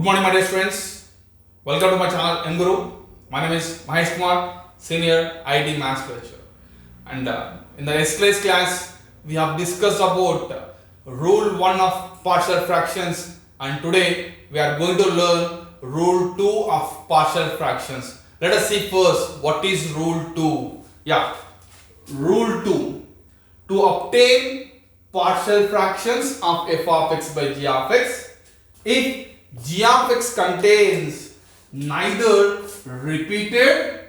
Good morning, my dear students. Welcome to my channel, Guru. My name is Mahesh Kumar, Senior IIT Maths Lecturer. And in the yesterday's class, we have discussed about Rule 1 of partial fractions. And today, we are going to learn Rule 2 of partial fractions. Let us see first what is Rule 2. Rule 2. To obtain partial fractions of f of x by g of x, if g of x contains neither repeated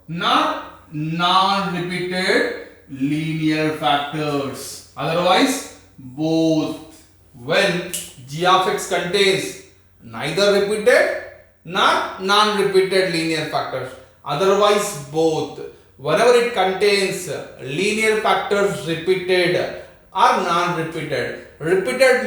nor non-repeated linear factors, otherwise both. When g of x contains neither repeated nor non-repeated linear factors, otherwise both. Whenever it contains linear factors repeated or non-repeated. Repeated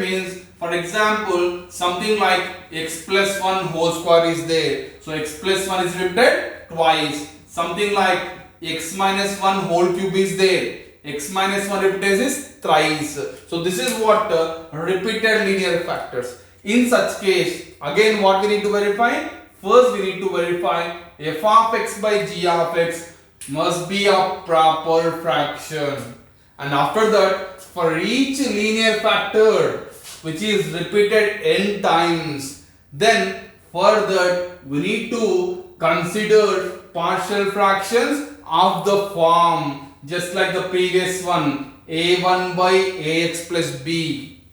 means, for example, something like x plus 1 whole square is there. So x plus 1 is repeated twice. Something like x minus 1 whole cube is there. X minus 1 repeated is thrice. So this is what repeated linear factors. In such case, again what we need to verify? First we need to verify f of x by g of x must be a proper fraction. And after that, for each linear factor which is repeated n times, then for that we need to consider partial fractions of the form just like the previous one, a1 by ax plus b,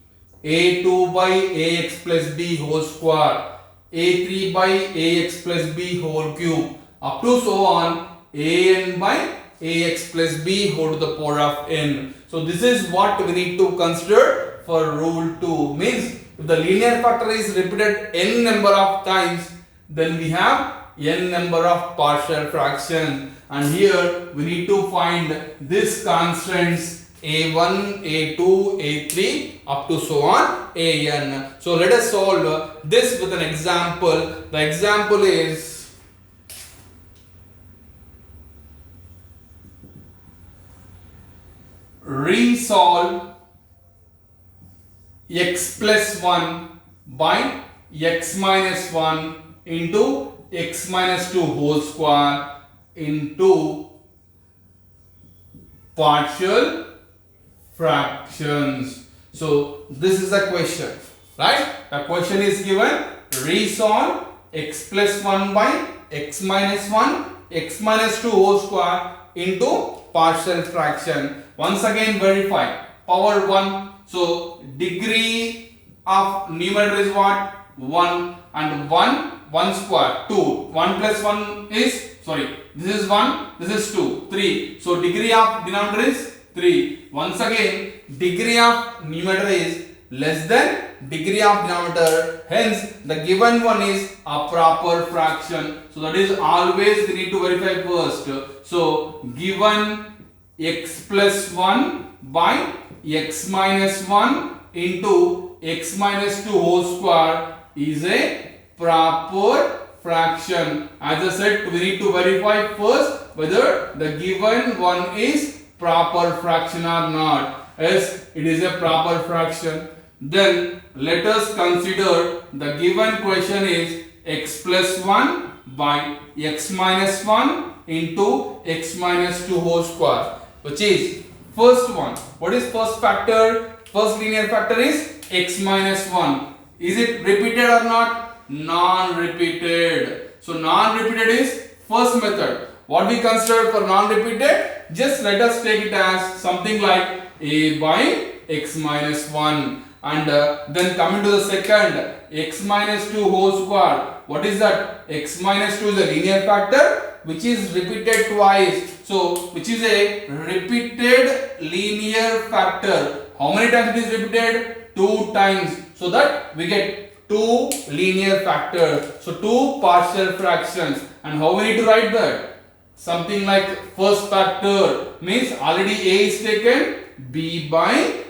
a2 by ax plus b whole square, a3 by ax plus b whole cube, up to so on an by ax plus b whole to the power of n. So this is what we need to consider for rule 2. Means if the linear factor is repeated n number of times, then we have n number of partial fractions. And here we need to find these constants a1, a2, a3 up to so on an. So let us solve this with an example. The example is resolve x plus 1 by x minus 1 into x minus 2 whole square into partial fractions. So this is the question, right? The question is given: resolve x plus 1 by x minus 1, x minus 2 whole square into partial fraction. Once again verify power 1. So degree of numerator is what? 1, and 1 square 2. 1 plus 1 is, this is 1, this is 2, 3. So degree of denominator is 3. Once again degree of numerator is less than degree of denominator, hence the given one is a proper fraction. So that is always we need to verify first. So given x plus 1 by x minus 1 into x minus 2 whole square is a proper fraction. As I said, we need to verify first whether the given one is proper fraction or not. Yes, it is a proper fraction. Then let us consider the given question is x plus 1 by x minus 1 into x minus 2 whole square, which is first one. What is first factor? First linear factor is x minus 1. Is it repeated or not? Non-repeated. So non-repeated is first method. What we consider for non-repeated? Just let us take it as something like a by x minus 1. And then coming to the second, x minus 2 whole square. What is that? X minus 2 is a linear factor which is repeated twice. So which is a repeated linear factor. How many times it is repeated? 2 times. So that we get 2 linear factors. So 2 partial fractions. And how we need to write that? Something like first factor means already a is taken, b by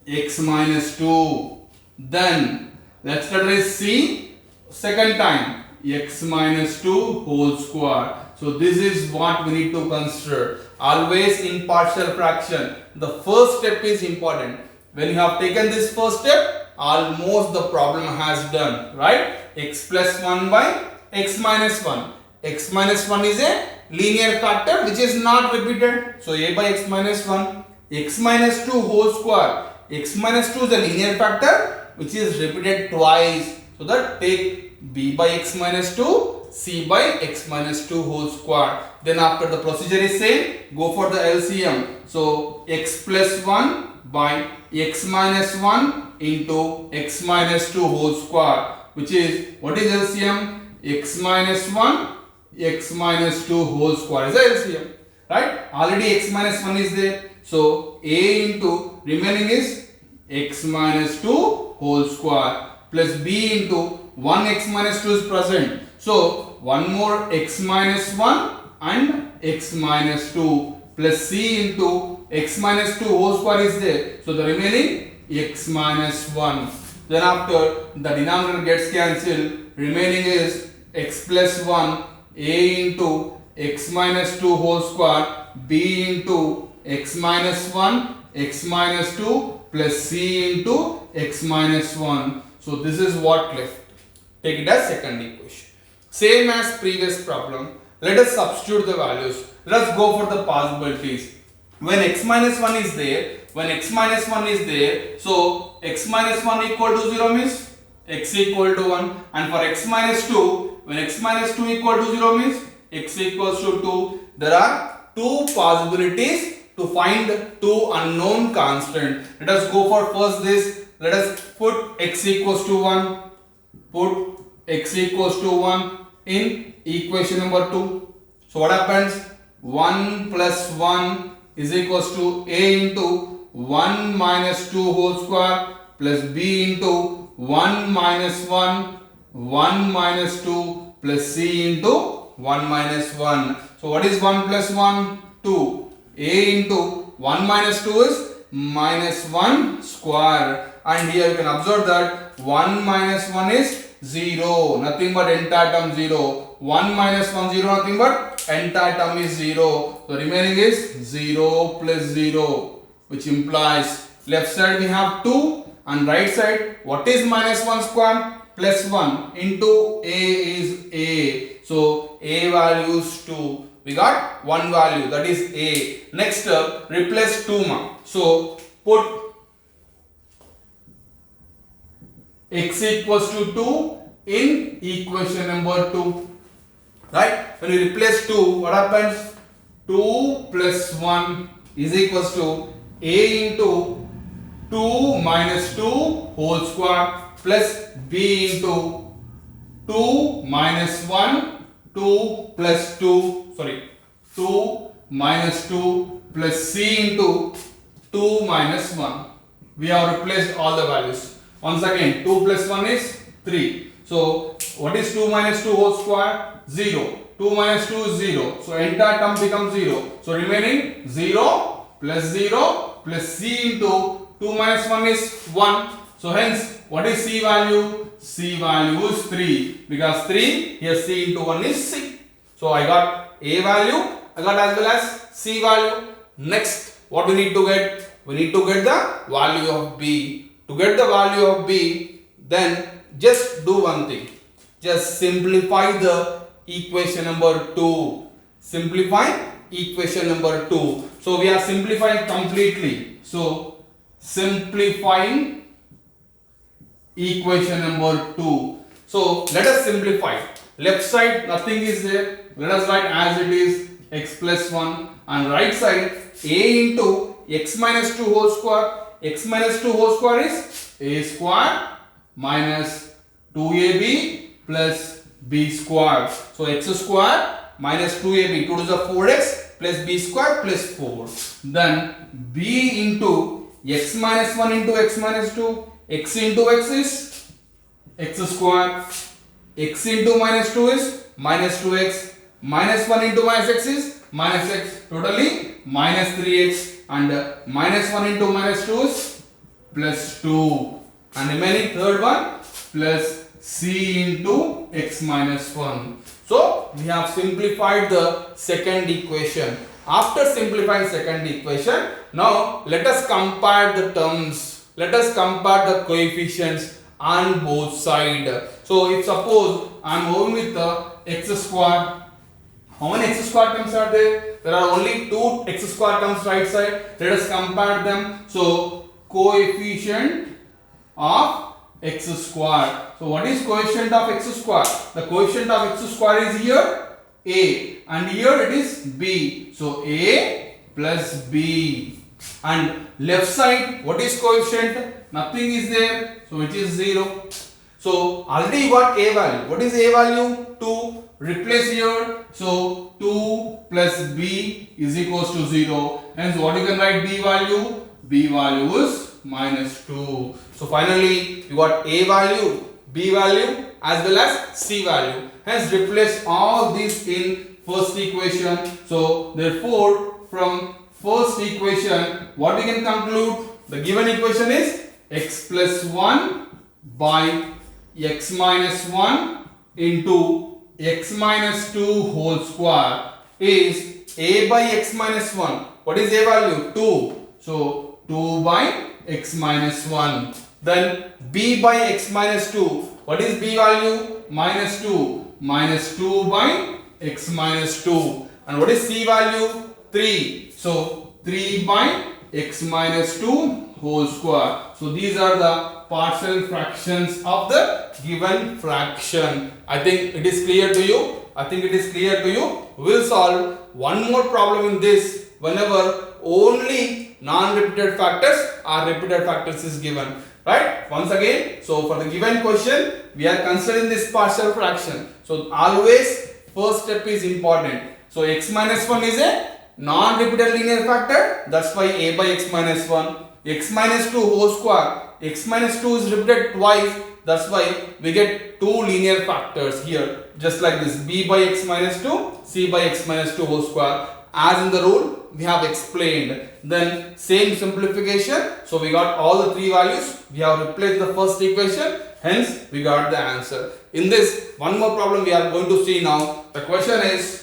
x minus 2. Then next letter is c. Second time x minus 2 whole square. So this is what we need to consider. Always in partial fraction, the first step is important. When you have taken this first step, almost the problem has done, right? X plus 1 by x minus 1. X minus 1 is a linear factor which is not repeated. So a by x minus 1, x minus 2 whole square. X minus 2 is a linear factor which is repeated twice. So that take b by x minus 2, c by x minus 2 whole square. Then after the procedure is same, go for the LCM. So x plus 1 by x minus 1 into x minus 2 whole square, which is, what is LCM? X minus 1, x minus 2 whole square is the LCM, right? Already x minus 1 is there. So a into remaining is x minus 2 whole square plus b into 1 x minus 2 is present. So one more x minus 1 and x minus 2 plus c into x minus 2 whole square is there. So the remaining x minus 1. Then after the denominator gets cancelled, remaining is x plus 1, a into x minus 2 whole square, b into x minus 1, x minus 2 plus c into x minus 1. So this is what left. Take it as second equation. Same as previous problem. Let us substitute the values. Let us go for the possibilities. When x minus 1 is there, so x minus 1 equal to 0 means x equal to 1, and for x minus 2, when x minus 2 equal to 0 means x equals to 2. There are two possibilities to find two unknown constant. Let us go for first this. Let us put x equals to 1. Put x equals to 1 in equation number 2. So what happens? 1 plus 1 is equals to a into 1 minus 2 whole square plus b into 1 minus 1, 1 minus 2 plus c into 1 minus 1. So what is 1 plus 1? 2. A into 1 minus 2 is minus 1 square. And here you can observe that 1 minus 1 is 0. Nothing but entire term 0. 1 minus 1 0, nothing but entire term is 0. The remaining is 0 plus 0, which implies left side we have 2 and right side what is minus 1 square? Plus 1 into a is a. So a value is 2. We got one value, that is a. Next replace 2 ma. So put x equals to 2 in equation number 2. Right? When you replace 2, what happens? 2 plus 1 is equals to a into 2 minus 2 whole square plus b into 2 minus 1, 2 plus 2, 2 minus 2 plus c into 2 minus 1. We have replaced all the values. Once again, 2 plus 1 is 3. So what is 2 minus 2 whole square? 0. 2 minus 2 is 0. So entire term becomes 0. So remaining 0 plus c into 2 minus 1 is 1. So hence what is c value? C value is 3. Because 3 here c into 1 is c. So I got a value, I got as well as c value. Next what we need to get? We need to get the value of b. To get the value of b, then just do one thing. Just simplify the equation number 2. Simplify equation number 2. So we are simplifying completely. So simplifying equation number 2. So let us simplify. Left side nothing is there. Let us write as it is x plus 1, and right side a into x minus 2 whole square. X minus 2 whole square is a square minus 2ab plus b square. So x square minus 2ab, 2 to the 4x plus b square plus 4. Then b into x minus 1 into x minus 2. X into x is x square. X into minus 2 is minus 2x. Minus 1 into minus x is minus x. Totally minus 3x. And minus 1 into minus 2 is plus 2. And remaining third one plus c into x minus 1. So we have simplified the second equation. After simplifying second equation, now let us compare the terms. let us compare the coefficients on both sides. So if suppose I am going with the x square, how many x square terms are there? There are only 2 x square terms right side. Let us compare them. So coefficient of x square. So what is coefficient of x square? The coefficient of x square is here a, and here it is b. So a plus b. And left side, what is coefficient? Nothing is there, so it is 0. So already you got a value. What is a value? 2. Replace here. So 2 plus b is equals to 0. Hence what you can write b value? B value is -2. So finally you got a value, b value as well as c value. Hence replace all these in first equation. So therefore from first equation what we can conclude? The given equation is x plus 1 by x minus 1 into x minus 2 whole square is a by x minus 1. What is a value? 2. So 2 by x minus 1. Then b by x minus 2. What is b value? -2. -2 by x minus 2. And what is c value? 3. So 3 by x minus 2 whole square. So these are the partial fractions of the given fraction. I think it is clear to you. We will solve one more problem in this whenever only non-repeated factors or repeated factors is given. Right? Once again, so for the given question, we are considering this partial fraction. So always first step is important. So x minus 1 is a non-repeated linear factor. That's why a by x minus 1. X minus 2 whole square. X minus 2 is repeated twice. That's why we get 2 linear factors here. Just like this. B by x minus 2, c by x minus 2 whole square. As in the rule we have explained. Then same simplification. So we got all the 3 values. We have replaced the first equation. Hence we got the answer. In this one more problem we are going to see now. The question is,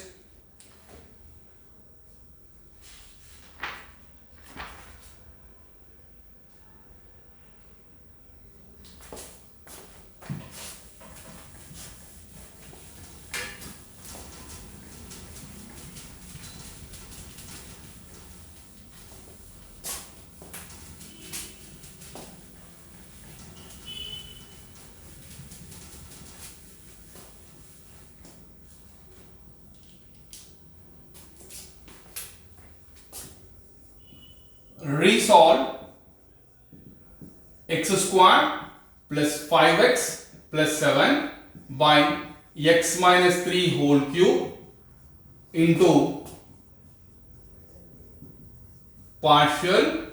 resolve x square plus 5x plus 7 by x minus 3 whole cube into partial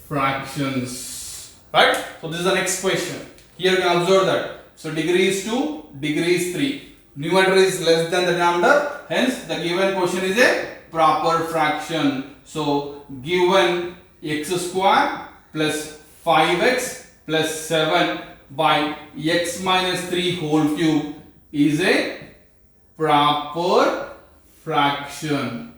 fractions. Right? So this is the next question. Here you can observe that. So degree is 2, degree is 3. Numerator is less than the denominator. Hence the given question is a proper fraction. So given x square plus 5x plus 7 by x minus 3 whole cube is a proper fraction.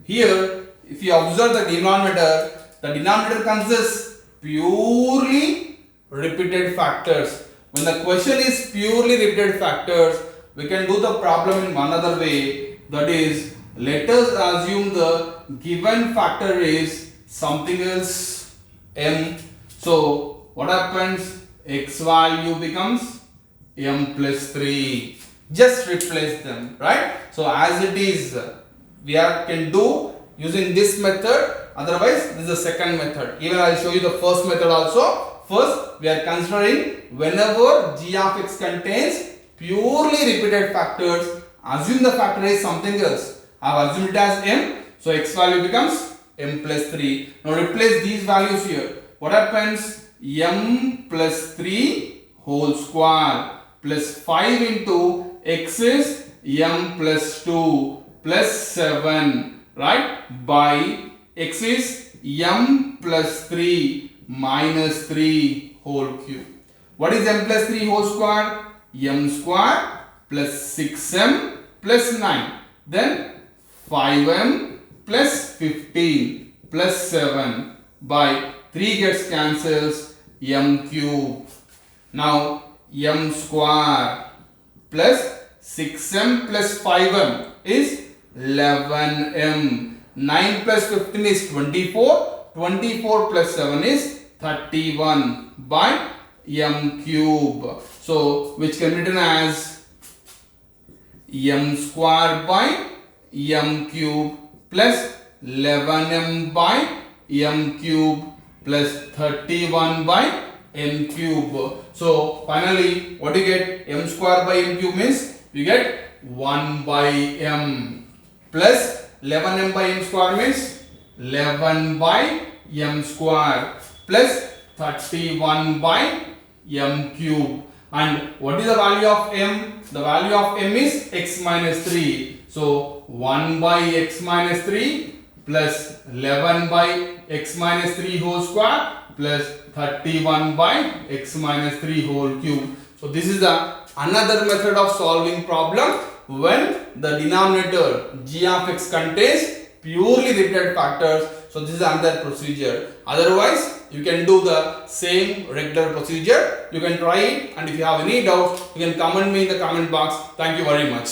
Here if you observe the denominator consists purely repeated factors. When the question is purely repeated factors, we can do the problem in one other way. That is, let us assume the given factor is something else, m. So what happens? X value becomes m plus 3. Just replace them, right? So as it is, we can do using this method. Otherwise, this is the second method. Even I will show you the first method also. First, we are considering whenever g of x contains purely repeated factors, assume the factor is something else. I have assumed it as m. So x value becomes m plus 3. Now replace these values here. What happens? M plus 3 whole square plus 5 into x is m plus 2 plus 7, right? By x is m plus 3 minus 3 whole cube. What is m plus 3 whole square? M square plus 6m plus 9. Then 5m plus 15 plus 7 by 3 gets cancels, m cube. Now m square plus 6m plus 5m is 11m. 9 plus 15 is 24. 24 plus 7 is 31 by m cube. So which can be written as m square by m cube plus 11m by m cube plus 31 by m cube. So finally what do you get? M square by m cube means you get 1 by m plus 11m by m square means 11 by m square plus 31 by m cube. And what is the value of m? The value of m is x minus 3. So 1 by x minus 3 plus 11 by x minus 3 whole square plus 31 by x minus 3 whole cube. So this is the another method of solving problem when the denominator g of x contains purely repeated factors. So this is another procedure. Otherwise you can do the same regular procedure. You can try it, and if you have any doubts you can comment me in the comment box. Thank you very much.